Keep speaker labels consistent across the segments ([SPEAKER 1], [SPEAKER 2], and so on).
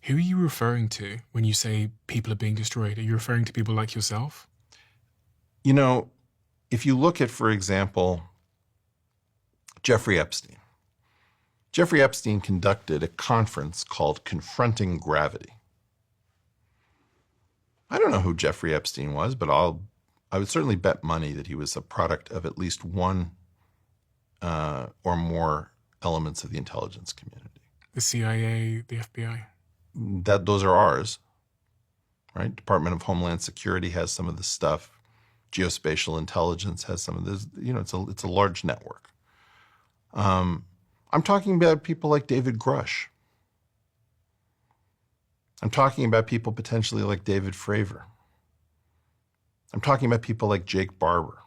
[SPEAKER 1] Who are you referring to when you say people are being destroyed? Are you referring to people like yourself?
[SPEAKER 2] You know, if you look at, for example, Jeffrey Epstein. Jeffrey Epstein conducted a conference called Confronting Gravity. I don't know who Jeffrey Epstein was, but I would certainly bet money that he was a product of at least one or more elements of the intelligence community.
[SPEAKER 1] The CIA, the FBI?
[SPEAKER 2] Those are ours, right? Department of Homeland Security has some of this stuff. Geospatial intelligence has some of this. You know, it's a large network. I'm talking about people like David Grush. I'm talking about people potentially like David Fravor. I'm talking about people like Jake Barber.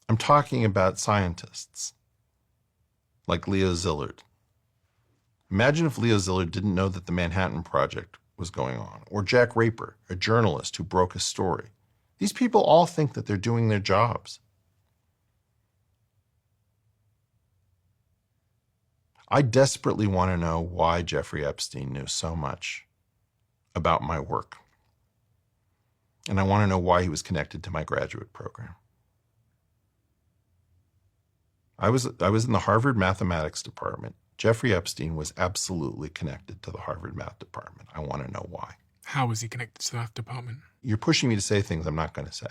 [SPEAKER 2] I'm talking about scientists like Leo Szilard. Imagine if Leo Szilard didn't know that the Manhattan Project was going on, or Jack Raper, a journalist who broke a story. These people all think that they're doing their jobs. I desperately want to know why Jeffrey Epstein knew so much about my work. And I want to know why he was connected to my graduate program. I was in the Harvard mathematics department. Jeffrey Epstein was absolutely connected to the Harvard math department. I want to know why.
[SPEAKER 1] How was he connected to the math department?
[SPEAKER 2] You're pushing me to say things I'm not going to say.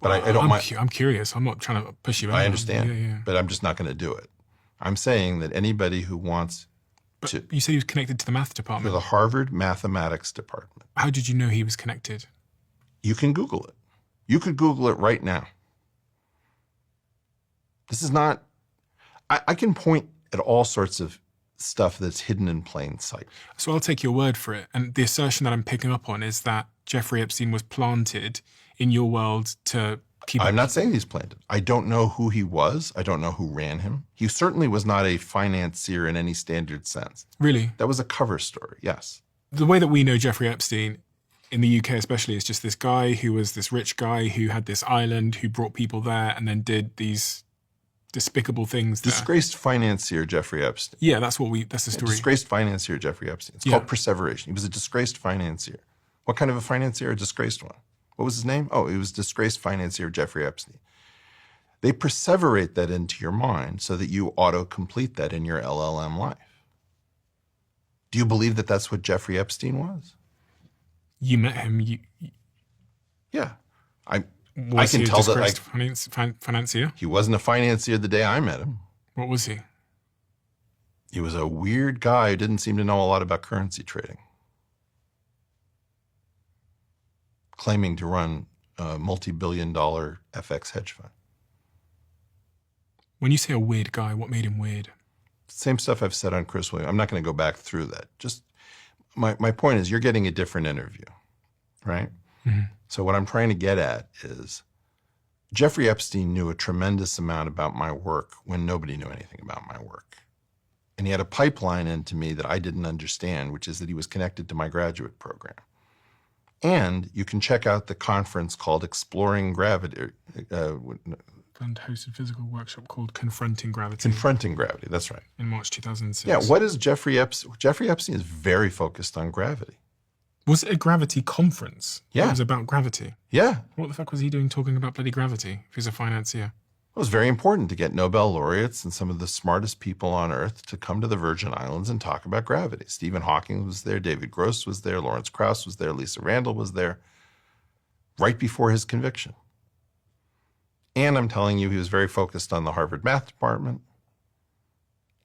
[SPEAKER 2] But I don't mind.
[SPEAKER 1] I'm curious. I'm not trying to push you.
[SPEAKER 2] I understand,
[SPEAKER 1] Yeah.
[SPEAKER 2] but I'm just not going to do it. I'm saying that anybody who wants to...
[SPEAKER 1] You say he was connected to the math department?
[SPEAKER 2] To the Harvard mathematics department.
[SPEAKER 1] How did you know he was connected?
[SPEAKER 2] You can Google it. You could Google it right now. This is not... I can point at all sorts of stuff that's hidden in plain sight.
[SPEAKER 1] So I'll take your word for it. And the assertion that I'm picking up on is that Jeffrey Epstein was planted in your world to keep...
[SPEAKER 2] I'm not saying he's planted. I don't know who he was. I don't know who ran him. He certainly was not a financier in any standard sense.
[SPEAKER 1] Really?
[SPEAKER 2] That was a cover story, yes.
[SPEAKER 1] The way that we know Jeffrey Epstein, in the UK especially, is just this guy who was this rich guy who had this island, who brought people there and then did these despicable things there.
[SPEAKER 2] Disgraced financier Jeffrey Epstein.
[SPEAKER 1] Yeah, that's the story.
[SPEAKER 2] Disgraced financier Jeffrey Epstein. It's called perseveration. He was a disgraced financier. What kind of a financier? A disgraced one. What was his name? Oh, he was disgraced financier Jeffrey Epstein. They perseverate that into your mind so that you auto-complete that in your LLM life. Do you believe that that's what Jeffrey Epstein was?
[SPEAKER 1] You met him.
[SPEAKER 2] Yeah. I
[SPEAKER 1] Was
[SPEAKER 2] can
[SPEAKER 1] he a
[SPEAKER 2] tell that
[SPEAKER 1] disgraced financier?
[SPEAKER 2] he wasn't a financier the day I met him.
[SPEAKER 1] What was he?
[SPEAKER 2] He was a weird guy who didn't seem to know a lot about currency trading. Claiming to run a multi-billion-dollar FX hedge fund.
[SPEAKER 1] When you say a weird guy, what made him weird?
[SPEAKER 2] Same stuff I've said on Chris Williams. I'm not going to go back through that. Just my point is you're getting a different interview, right? Mm-hmm. So what I'm trying to get at is Jeffrey Epstein knew a tremendous amount about my work when nobody knew anything about my work. And he had a pipeline into me that I didn't understand, which is that he was connected to my graduate program. And you can check out the conference called Exploring Gravity.
[SPEAKER 1] And hosted physical workshop called Confronting Gravity.
[SPEAKER 2] Confronting Gravity, that's right.
[SPEAKER 1] In March 2006.
[SPEAKER 2] Yeah, what is Jeffrey Epstein? Jeffrey Epstein is very focused on gravity.
[SPEAKER 1] Was it a gravity conference?
[SPEAKER 2] Yeah.
[SPEAKER 1] It was about gravity?
[SPEAKER 2] Yeah.
[SPEAKER 1] What the fuck was he doing talking about bloody gravity if he's a financier?
[SPEAKER 2] It was very important to get Nobel laureates and some of the smartest people on Earth to come to the Virgin Islands and talk about gravity. Stephen Hawking was there, David Gross was there, Lawrence Krauss was there, Lisa Randall was there, right before his conviction. And I'm telling you, he was very focused on the Harvard math department,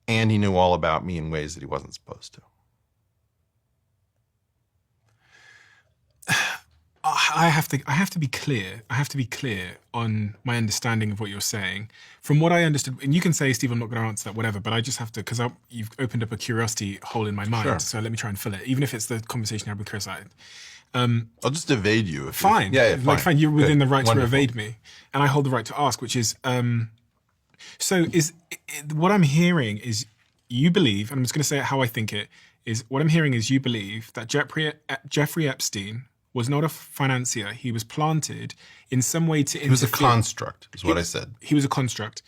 [SPEAKER 2] and he knew all about me in ways that he wasn't supposed to.
[SPEAKER 1] I have to be clear. I have to be clear on my understanding of what you're saying. From what I understood, and you can say, Steve, I'm not going to answer that, whatever, but I just have to, because you've opened up a curiosity hole in my mind,
[SPEAKER 2] Sure.
[SPEAKER 1] So let me try and fill it, even if it's the conversation I had with Chris.
[SPEAKER 2] I'll just evade you.
[SPEAKER 1] Fine.
[SPEAKER 2] Fine.
[SPEAKER 1] Like, fine, you're within the right
[SPEAKER 2] Wonderful.
[SPEAKER 1] to evade me. And I hold the right to ask, which is, so what I'm hearing is you believe, and I'm just going to say it how I think it, is what I'm hearing is you believe that Jeffrey Epstein was not a financier. He was planted in some way to interfere.
[SPEAKER 2] He was a construct, is what I said.
[SPEAKER 1] He was a construct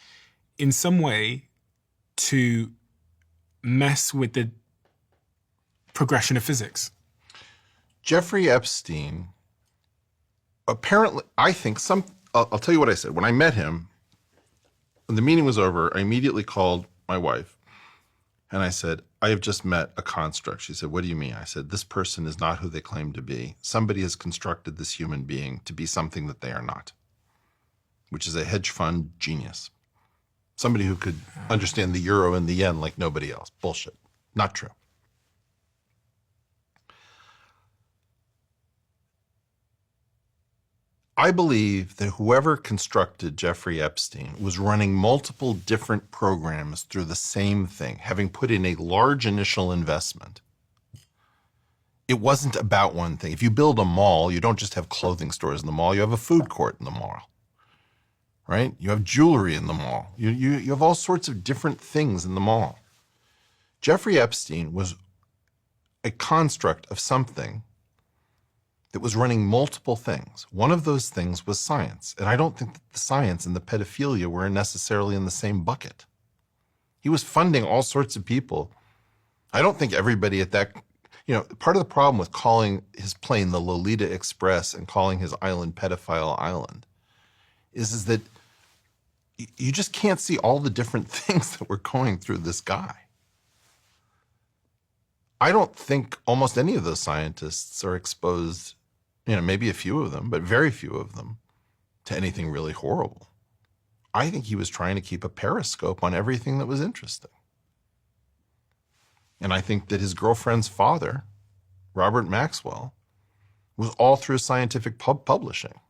[SPEAKER 1] in some way to mess with the progression of physics?
[SPEAKER 2] Jeffrey Epstein, apparently, I think I'll tell you what I said. When I met him, when the meeting was over, I immediately called my wife and I said, I have just met a construct. She said, what do you mean? I said, this person is not who they claim to be. Somebody has constructed this human being to be something that they are not, which is a hedge fund genius. Somebody who could understand the euro and the yen like nobody else. Bullshit. Not true. I believe that whoever constructed Jeffrey Epstein was running multiple different programs through the same thing, having put in a large initial investment. It wasn't about one thing. If you build a mall, you don't just have clothing stores in the mall, you have a food court in the mall, right? You have jewelry in the mall. You have all sorts of different things in the mall. Jeffrey Epstein was a construct of something that was running multiple things. One of those things was science. And I don't think that the science and the pedophilia were necessarily in the same bucket. He was funding all sorts of people. I don't think everybody at that, part of the problem with calling his plane the Lolita Express and calling his island Pedophile Island is that you just can't see all the different things that were going through this guy. I don't think almost any of those scientists are exposed, maybe a few of them, but very few of them, to anything really horrible. I think he was trying to keep a periscope on everything that was interesting. And I think that his girlfriend's father, Robert Maxwell, was all through scientific publishing.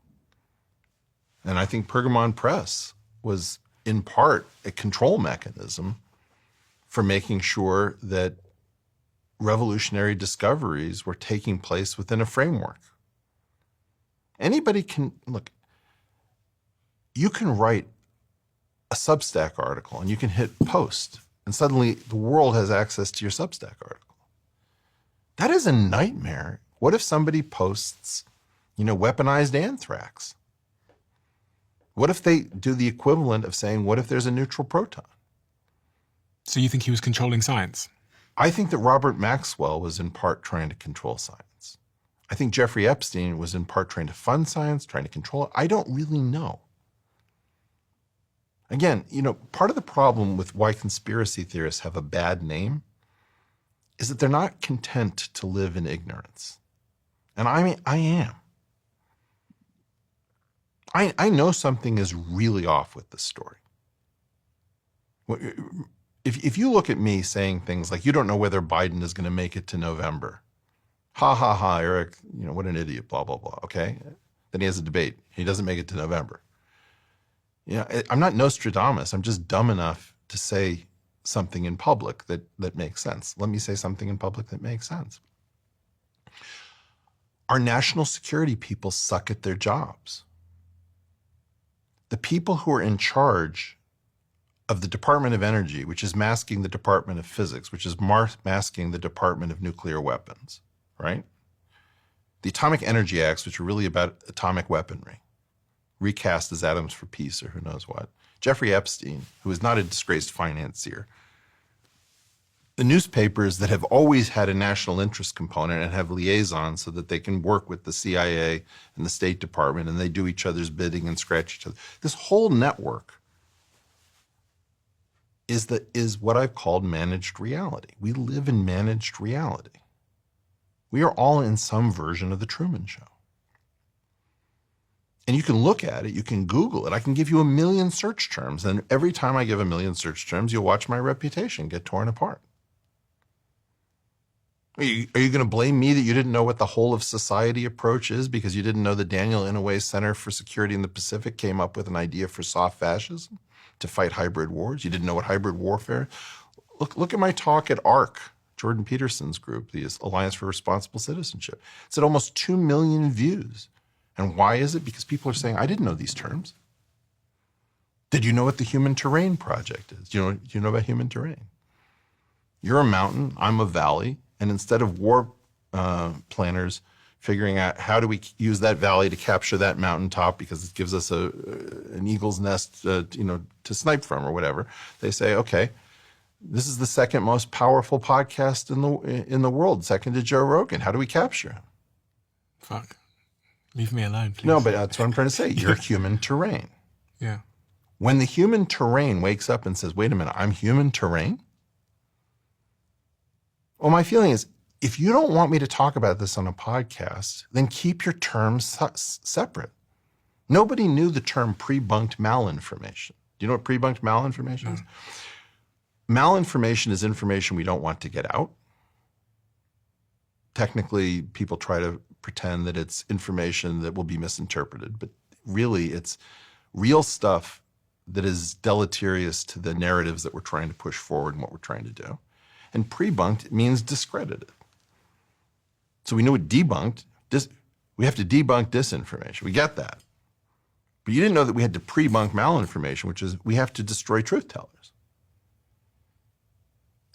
[SPEAKER 2] And I think Pergamon Press was in part a control mechanism for making sure that revolutionary discoveries were taking place within a framework. Anybody can, look, you can write a Substack article and you can hit post and suddenly the world has access to your Substack article. That is a nightmare. What if somebody posts, weaponized anthrax? What if they do the equivalent of saying, what if there's a neutral proton?
[SPEAKER 1] So you think he was controlling science?
[SPEAKER 2] I think that Robert Maxwell was in part trying to control science. I think Jeffrey Epstein was in part trying to fund science, trying to control it. I don't really know. Again, part of the problem with why conspiracy theorists have a bad name is that they're not content to live in ignorance. And I am. I know something is really off with this story. If you look at me saying things like, you don't know whether Biden is going to make it to November. Ha, ha, ha, Eric, what an idiot, blah, blah, blah, okay? Then he has a debate. He doesn't make it to November. I'm not Nostradamus. I'm just dumb enough to say something in public that makes sense. Let me say something in public that makes sense. Our national security people suck at their jobs. The people who are in charge of the Department of Energy, which is masking the Department of Physics, which is masking the Department of Nuclear Weapons, right? The Atomic Energy Acts, which are really about atomic weaponry, recast as Atoms for Peace or who knows what. Jeffrey Epstein, who is not a disgraced financier. The newspapers that have always had a national interest component and have liaisons so that they can work with the CIA and the State Department and they do each other's bidding and scratch each other. This whole network is what I've called managed reality. We live in managed reality. We are all in some version of the Truman Show. And you can look at it, you can Google it. I can give you 1 million search terms, and every time I give 1 million search terms, you'll watch my reputation get torn apart. Are you going to blame me that you didn't know what the whole of society approach is because you didn't know the Daniel Inouye Center for Security in the Pacific came up with an idea for soft fascism to fight hybrid wars? You didn't know what hybrid warfare? Look at my talk at ARC, Jordan Peterson's group, the Alliance for Responsible Citizenship. It's at almost 2 million views. And why is it? Because people are saying, I didn't know these terms. Did you know what the Human Terrain Project is? Do you know about human terrain? You're a mountain, I'm a valley, and instead of war planners figuring out how do we use that valley to capture that mountaintop because it gives us an eagle's nest, to snipe from or whatever, they say, okay, This is the second most powerful podcast in the world, second to Joe Rogan. How do we capture him?
[SPEAKER 1] Fuck. Leave me alone, please.
[SPEAKER 2] No, but that's what I'm trying to say. You're human terrain.
[SPEAKER 1] Yeah.
[SPEAKER 2] When the human terrain wakes up and says, wait a minute, I'm human terrain? Well, my feeling is, if you don't want me to talk about this on a podcast, then keep your terms separate. Nobody knew the term pre-bunked malinformation. Do you know what pre-bunked malinformation is? Malinformation is information we don't want to get out. Technically, people try to pretend that it's information that will be misinterpreted, but really it's real stuff that is deleterious to the narratives that we're trying to push forward and what we're trying to do. And pre-bunked means discredited. So we know what debunked, we have to debunk disinformation. We get that. But you didn't know that we had to pre-bunk malinformation, which is we have to destroy truth tellers.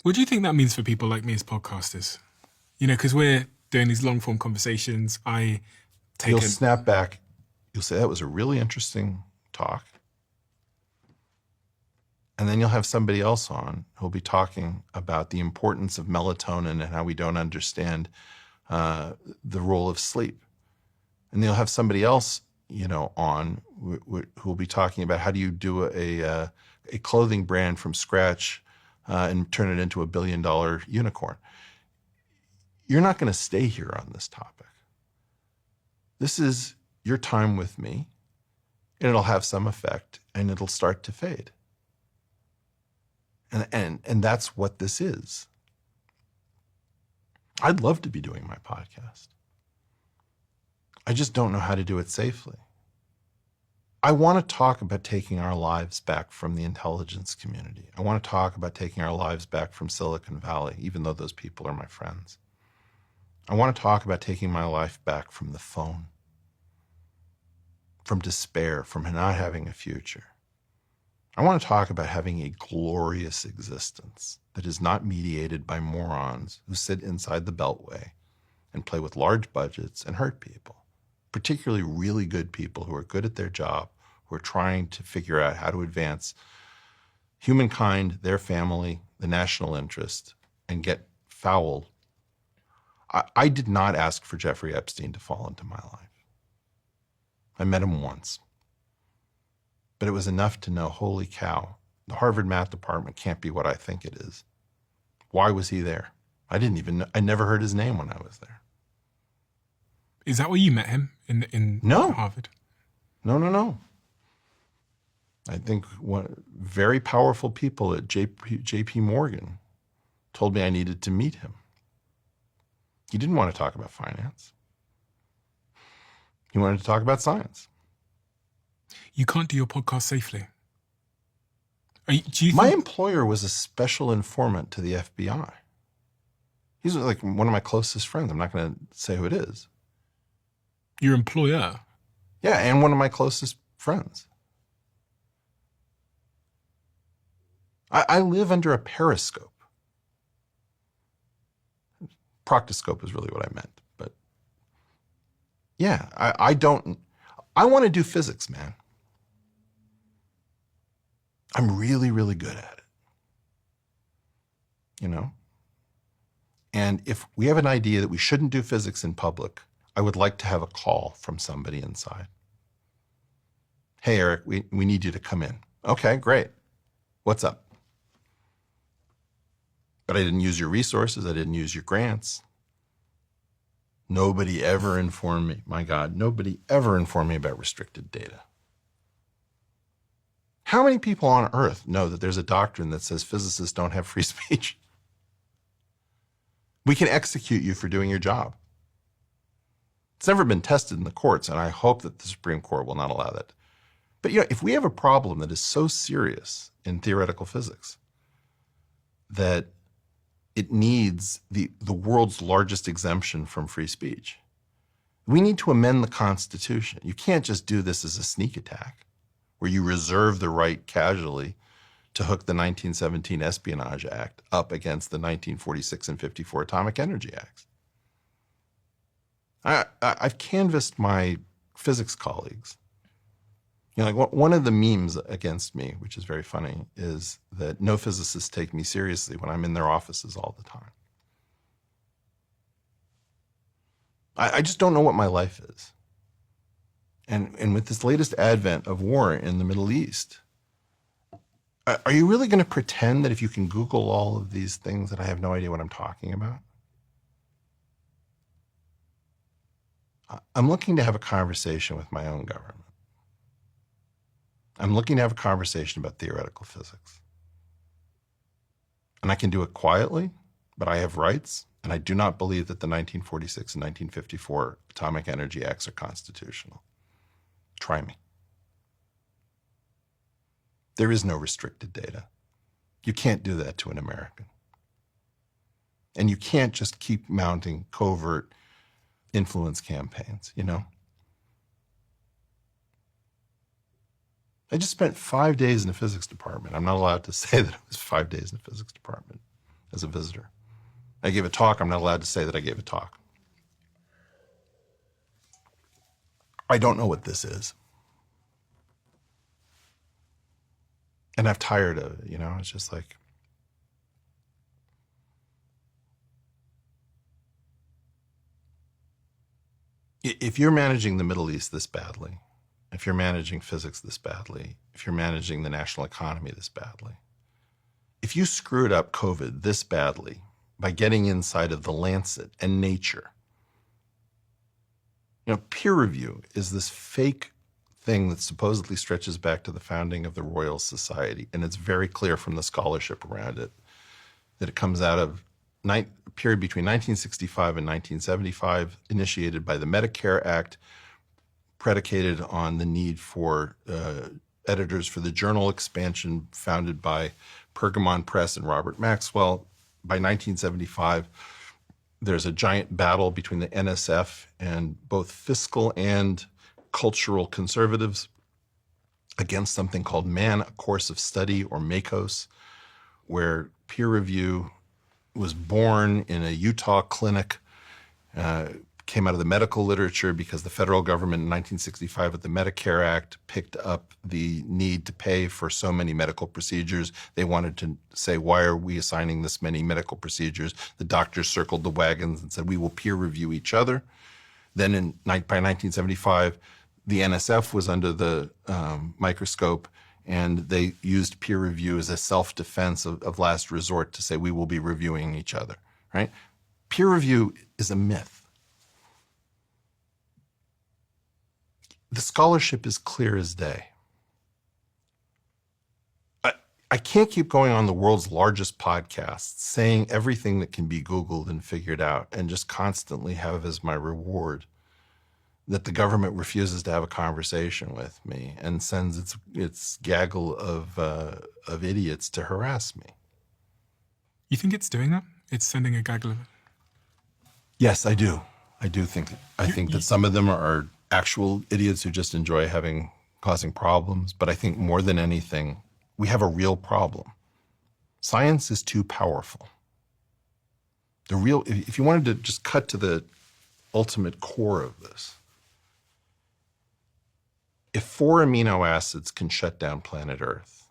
[SPEAKER 1] What do you think that means for people like me as podcasters? You know, because we're doing these long-form conversations.
[SPEAKER 2] You'll snap back. You'll say, that was a really interesting talk. And then you'll have somebody else on who'll be talking about the importance of melatonin and how we don't understand the role of sleep. And you'll have somebody else, on who will be talking about how do you do a clothing brand from scratch and turn it into $1 billion unicorn. You're not going to stay here on this topic. This is your time with me, and it'll have some effect, and it'll start to fade. And that's what this is. I'd love to be doing my podcast. I just don't know how to do it safely. I want to talk about taking our lives back from the intelligence community. I want to talk about taking our lives back from Silicon Valley, even though those people are my friends. I want to talk about taking my life back from the phone, from despair, from not having a future. I want to talk about having a glorious existence that is not mediated by morons who sit inside the Beltway and play with large budgets and hurt people, particularly really good people who are good at their job, who are trying to figure out how to advance humankind, their family, the national interest, and get fouled. I did not ask for Jeffrey Epstein to fall into my life. I met him once. But it was enough to know, holy cow, the Harvard math department can't be what I think it is. Why was he there? I never heard his name when I was there.
[SPEAKER 1] Is that where you met him, in
[SPEAKER 2] No.
[SPEAKER 1] Harvard?
[SPEAKER 2] No. I think very powerful people at JP Morgan told me I needed to meet him. He didn't want to talk about finance. He wanted to talk about science.
[SPEAKER 1] You can't do your podcast safely.
[SPEAKER 2] My employer was a special informant to the FBI. He's like one of my closest friends. I'm not going to say who it is.
[SPEAKER 1] Your employer?
[SPEAKER 2] Yeah, and one of my closest friends. I live under a periscope. Proctoscope is really what I meant. But yeah, I want to do physics, man. I'm really, really good at it. And if we have an idea that we shouldn't do physics in public, I would like to have a call from somebody inside. Hey, Eric, we need you to come in. Okay, great. What's up? But I didn't use your resources. I didn't use your grants. Nobody ever informed me. My God, nobody ever informed me about restricted data. How many people on Earth know that there's a doctrine that says physicists don't have free speech? We can execute you for doing your job. It's never been tested in the courts, and I hope that the Supreme Court will not allow that. But if we have a problem that is so serious in theoretical physics that it needs the world's largest exemption from free speech, we need to amend the Constitution. You can't just do this as a sneak attack where you reserve the right casually to hook the 1917 Espionage Act up against the 1946 and 54 Atomic Energy Acts. I've canvassed my physics colleagues. You know, like one of the memes against me, which is very funny, is that no physicists take me seriously when I'm in their offices all the time. I just don't know what my life is. And with this latest advent of war in the Middle East, are you really going to pretend that if you can Google all of these things that I have no idea what I'm talking about? I'm looking to have a conversation with my own government. I'm looking to have a conversation about theoretical physics. And I can do it quietly, but I have rights, and I do not believe that the 1946 and 1954 Atomic Energy Acts are constitutional. Try me. There is no restricted data. You can't do that to an American. And you can't just keep mounting covert influence campaigns, you know? I just spent 5 days in the physics department. I'm not allowed to say that it was 5 days in the physics department as a visitor. I gave a talk. I'm not allowed to say that I gave a talk. I don't know what this is. And I'm tired of it, you know? It's just like, if you're managing the Middle East this badly, if you're managing physics this badly, if you're managing the national economy this badly, if you screwed up COVID this badly by getting inside of the Lancet and Nature, you know, peer review is this fake thing that supposedly stretches back to the founding of the Royal Society. And it's very clear from the scholarship around it that it comes out of a period between 1965 and 1975, initiated by the Medicare Act, predicated on the need for editors for the journal expansion founded by Pergamon Press and Robert Maxwell. By 1975, there's a giant battle between the NSF and both fiscal and cultural conservatives against something called Man, A Course of Study, or MACOS, where peer review was born in a Utah clinic, came out of the medical literature because the federal government in 1965 with the Medicare Act picked up the need to pay for so many medical procedures. They wanted to say, why are we assigning this many medical procedures? The doctors circled the wagons and said, we will peer review each other. Then by 1975, the NSF was under the microscope, and they used peer review as a self-defense of last resort to say, we will be reviewing each other, right? Peer review is a myth. The scholarship is clear as day. I can't keep going on the world's largest podcast saying everything that can be Googled and figured out and just constantly have as my reward that the government refuses to have a conversation with me and sends its gaggle of idiots to harass me.
[SPEAKER 1] You think it's doing that? It's sending a gaggle of...
[SPEAKER 2] Yes, I do. I do think that some of them are actual idiots who just enjoy causing problems. But I think more than anything, we have a real problem. Science is too powerful. If you wanted to just cut to the ultimate core of this, if 4 amino acids can shut down planet Earth,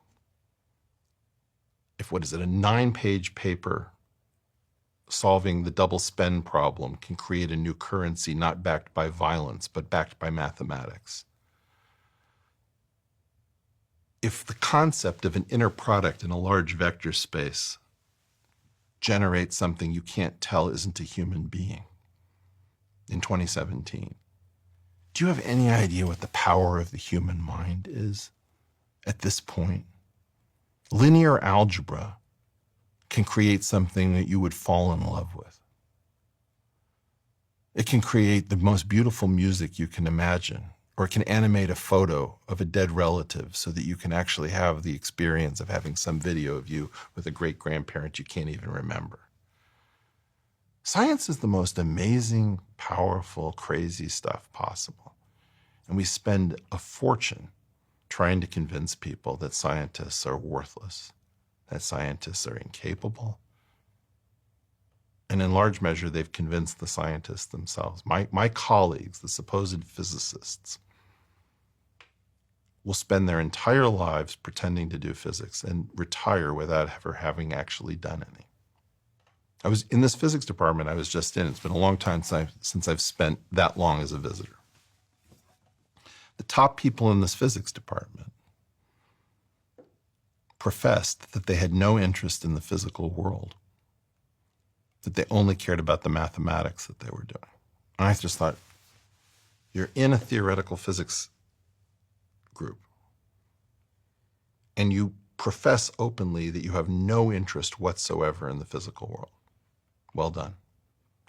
[SPEAKER 2] if, a 9-page paper solving the double spend problem can create a new currency not backed by violence, but backed by mathematics. If the concept of an inner product in a large vector space generates something you can't tell isn't a human being in 2017, do you have any idea what the power of the human mind is at this point? Linear algebra can create something that you would fall in love with. It can create the most beautiful music you can imagine, or it can animate a photo of a dead relative so that you can actually have the experience of having some video of you with a great-grandparent you can't even remember. Science is the most amazing, powerful, crazy stuff possible. And we spend a fortune trying to convince people that scientists are worthless, that scientists are incapable. And in large measure, they've convinced the scientists themselves. My colleagues, the supposed physicists, will spend their entire lives pretending to do physics and retire without ever having actually done any. I was in this physics department I was just in. It's been a long time since I've spent that long as a visitor. The top people in this physics department professed that they had no interest in the physical world, that they only cared about the mathematics that they were doing. And I just thought, you're in a theoretical physics group, and you profess openly that you have no interest whatsoever in the physical world. Well done.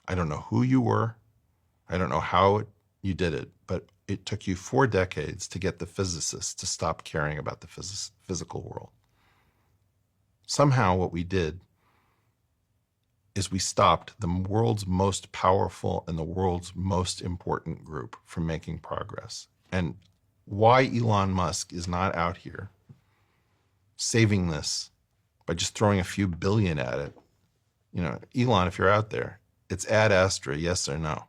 [SPEAKER 2] I don't know who you were. I don't know how you did it, but it took you 4 decades to get the physicists to stop caring about the physical world. Somehow what we did is we stopped the world's most powerful and the world's most important group from making progress. And why Elon Musk is not out here saving this by just throwing a few billion at it. You know, Elon, if you're out there, it's Ad Astra, yes or no.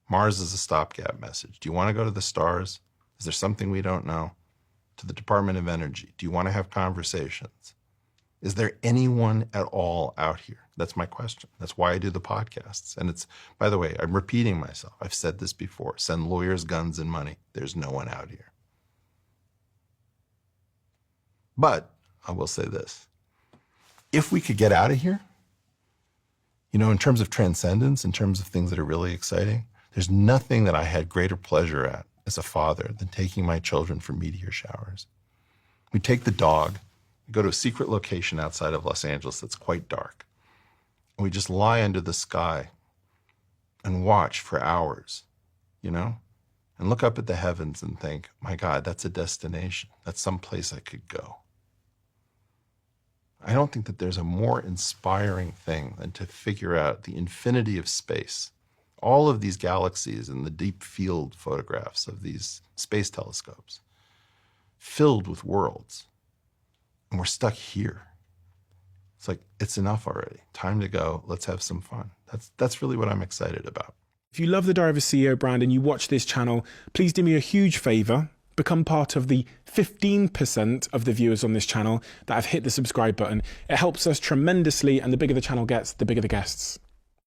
[SPEAKER 2] Mars is a stopgap message. Do you want to go to the stars? Is there something we don't know? To the Department of Energy, do you want to have conversations? Is there anyone at all out here? That's my question. That's why I do the podcasts. And it's, by the way, I'm repeating myself. I've said this before. Send lawyers, guns, and money. There's no one out here. But I will say this. If we could get out of here, you know, in terms of transcendence, in terms of things that are really exciting, there's nothing that I had greater pleasure at as a father than taking my children for meteor showers. We take the dog, go to a secret location outside of Los Angeles that's quite dark, and we just lie under the sky and watch for hours, you know, and look up at the heavens and think, my God, that's a destination. That's someplace I could go. I don't think that there's a more inspiring thing than to figure out the infinity of space, all of these galaxies and the deep field photographs of these space telescopes filled with worlds. And we're stuck here. It's like, it's enough already. Time to go. Let's have some fun. That's really what I'm excited about.
[SPEAKER 1] If you love the Diary of a CEO brand and you watch this channel, please do me a huge favor. Become part of the 15% of the viewers on this channel that have hit the subscribe button. It helps us tremendously, and the bigger the channel gets, the bigger the guests.